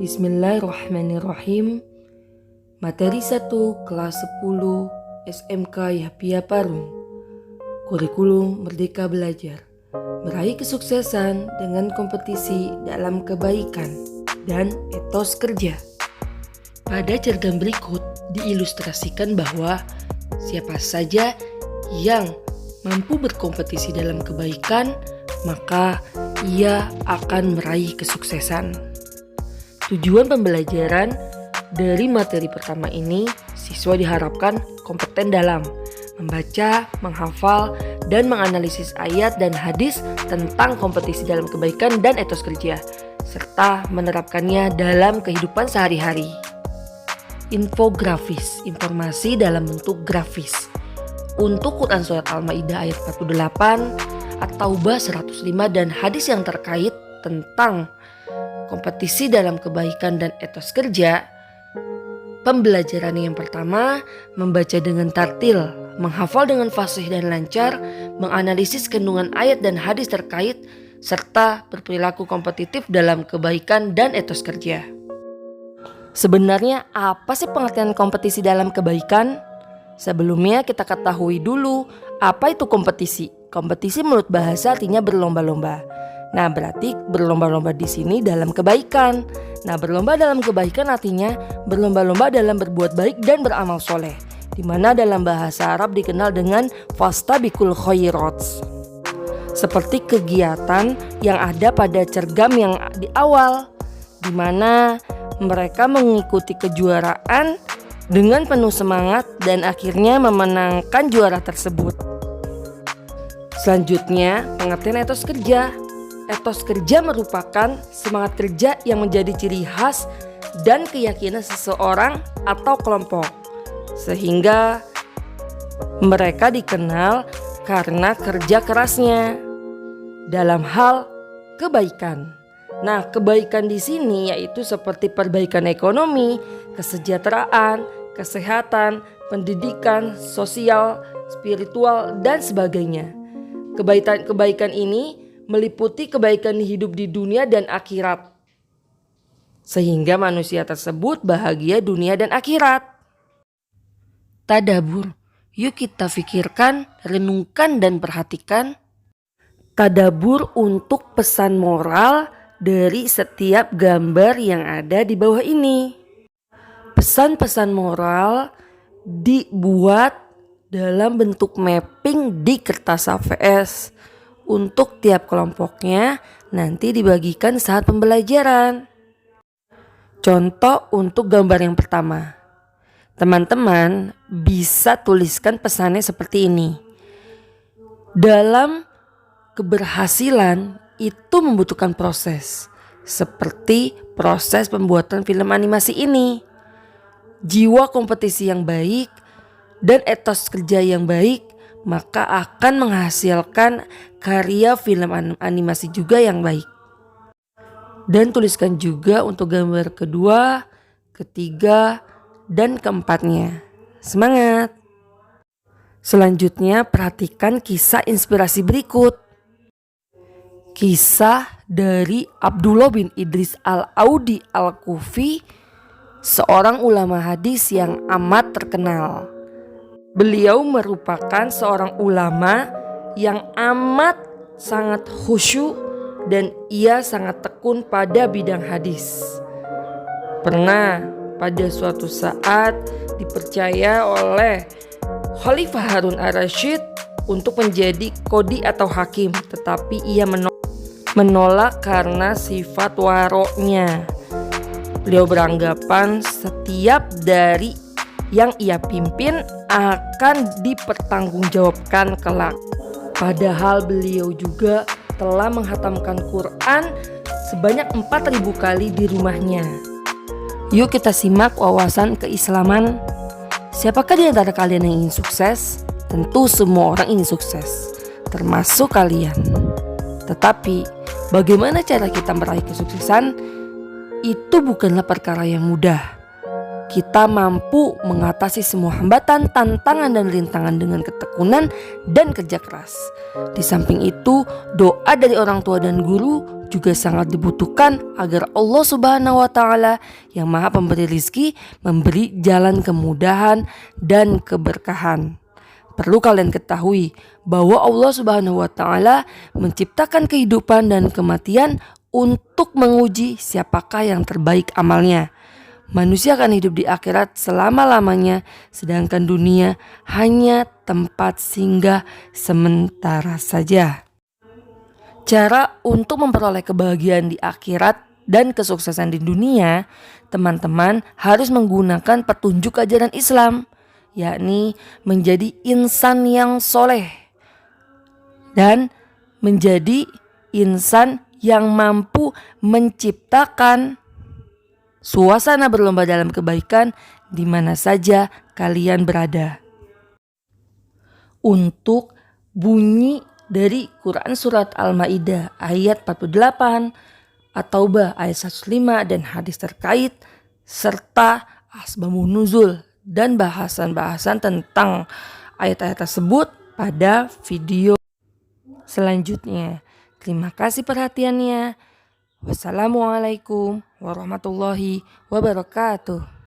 Bismillahirrahmanirrahim. Materi 1 kelas 10 SMK Yahya Parung. Kurikulum Merdeka Belajar. Meraih kesuksesan dengan kompetisi dalam kebaikan dan etos kerja. Pada cerpen berikut diilustrasikan bahwa siapa saja yang mampu berkompetisi dalam kebaikan, maka ia akan meraih kesuksesan. Tujuan pembelajaran dari materi pertama ini, siswa diharapkan kompeten dalam membaca, menghafal, dan menganalisis ayat dan hadis tentang kompetisi dalam kebaikan dan etos kerja, serta menerapkannya dalam kehidupan sehari-hari. Infografis, informasi dalam bentuk grafis. Untuk Quran Surat Al-Maidah ayat 48, At-Taubah 105, dan hadis yang terkait tentang kompetisi dalam kebaikan dan etos kerja. Pembelajaran yang pertama, membaca dengan tartil, menghafal dengan fasih dan lancar, menganalisis kandungan ayat dan hadis terkait, serta berperilaku kompetitif dalam kebaikan dan etos kerja. Sebenarnya apa sih pengertian kompetisi dalam kebaikan? Sebelumnya kita ketahui dulu apa itu kompetisi. Kompetisi menurut bahasa artinya berlomba-lomba. Nah, berarti berlomba-lomba di sini dalam kebaikan. Nah, berlomba dalam kebaikan artinya berlomba-lomba dalam berbuat baik dan beramal soleh, di mana dalam bahasa Arab dikenal dengan fastabiqul khairat. Seperti kegiatan yang ada pada cergam yang di awal, di mana mereka mengikuti kejuaraan dengan penuh semangat dan akhirnya memenangkan juara tersebut. Selanjutnya, pengertian etos kerja. Etos kerja merupakan semangat kerja yang menjadi ciri khas dan keyakinan seseorang atau kelompok, sehingga mereka dikenal karena kerja kerasnya dalam hal kebaikan. Nah, kebaikan di sini yaitu seperti perbaikan ekonomi, kesejahteraan, kesehatan, pendidikan, sosial, spiritual, dan sebagainya. Kebaikan ini meliputi kebaikan hidup di dunia dan akhirat, sehingga manusia tersebut bahagia dunia dan akhirat. Tadabur, yuk kita pikirkan, renungkan, dan perhatikan. Tadabur untuk pesan moral dari setiap gambar yang ada di bawah ini. Pesan-pesan moral dibuat dalam bentuk mapping di kertas HVS. Untuk tiap kelompoknya nanti dibagikan saat pembelajaran. Contoh untuk gambar yang pertama. Teman-teman bisa tuliskan pesannya seperti ini. Dalam keberhasilan itu membutuhkan proses, seperti proses pembuatan film animasi ini. Jiwa kompetisi yang baik dan etos kerja yang baik, maka akan menghasilkan karya film animasi juga yang baik. Dan tuliskan juga untuk gambar kedua, ketiga, dan keempatnya. Semangat! Selanjutnya perhatikan kisah inspirasi berikut. Kisah dari Abdullah bin Idris al-Audi al-Kufi, seorang ulama hadis yang amat terkenal. Beliau merupakan seorang ulama yang amat sangat khusyuk dan ia sangat tekun pada bidang hadis. Pernah pada suatu saat dipercaya oleh Khalifah Harun ar-Rasyid untuk menjadi qadhi atau hakim, tetapi ia menolak karena sifat waroknya. Beliau beranggapan setiap dari yang ia pimpin akan dipertanggungjawabkan kelak. Padahal beliau juga telah menghatamkan Quran sebanyak 4.000 kali di rumahnya. Yuk kita simak wawasan keislaman. Siapakah di antara kalian yang ingin sukses? Tentu semua orang ingin sukses, termasuk kalian. Tetapi bagaimana cara kita meraih kesuksesan? Itu bukanlah perkara yang mudah. Kita mampu mengatasi semua hambatan, tantangan, dan rintangan dengan ketekunan dan kerja keras. Di samping itu, doa dari orang tua dan guru juga sangat dibutuhkan agar Allah Subhanahu wa Ta'ala yang Maha Pemberi rizki memberi jalan kemudahan dan keberkahan. Perlu kalian ketahui bahwa Allah Subhanahu wa Ta'ala menciptakan kehidupan dan kematian untuk menguji siapakah yang terbaik amalnya. Manusia akan hidup di akhirat selama-lamanya, sedangkan dunia hanya tempat singgah sementara saja. Cara untuk memperoleh kebahagiaan di akhirat dan kesuksesan di dunia, teman-teman harus menggunakan petunjuk ajaran Islam, yakni menjadi insan yang soleh dan menjadi insan yang mampu menciptakan suasana berlomba dalam kebaikan di mana saja kalian berada. Untuk bunyi dari Quran Surat Al-Ma'idah ayat 48, At-Taubah ayat 105 dan hadis terkait, serta asbabun nuzul dan bahasan-bahasan tentang ayat-ayat tersebut pada video selanjutnya. Terima kasih perhatiannya. Wassalamualaikum warahmatullahi wabarakatuh.